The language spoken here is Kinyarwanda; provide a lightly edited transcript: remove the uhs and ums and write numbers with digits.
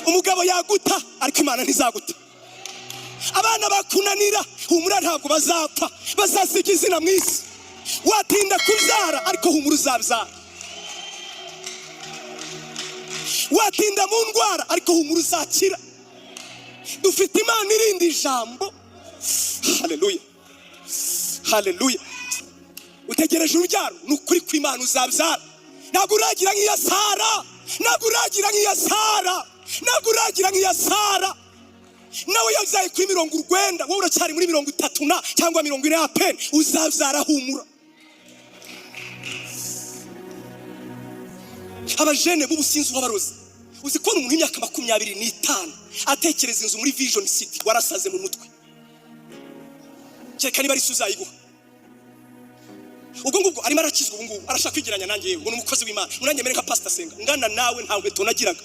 umugabo yaguta ariko Imana ntizaguta. Abana bakunanira humura ntabwo bazapfa, bazasiga izina mu isi. Watinda kubyara ariko humura uzabyara. Watinda mu ndwara ariko humura uzakira. Dufite Imana irindi ijambo. Haleluya, haleluya. Utegereje urubyaro, nukuri ko Imana uzabyara. Ntabwo uragira nk'iya Sara, ntabwo uragira nk'iya Sara, ntabwo uragira nk'iya Sara. Nawe yabyaye kuri 90, wowe uracyari muri 30 cyangwa 40 ya peni. Uzabyara humura. Abajene b'ubusinzi w'abarozi, uzi ko umuntu w'imyaka 25 atekereza inzu muri Vision City, warasaze mu mutwe. Cyeka niba ari suzayiguha. Ubwo ngubwo arimo arakizwa, ubwo ngubwo arashaka kwigiranya nanjye yewe, umuntu umukozi w'Imana. Munanye mere nka Pastor Senga, ngana nawe nta nkweto nagiraga.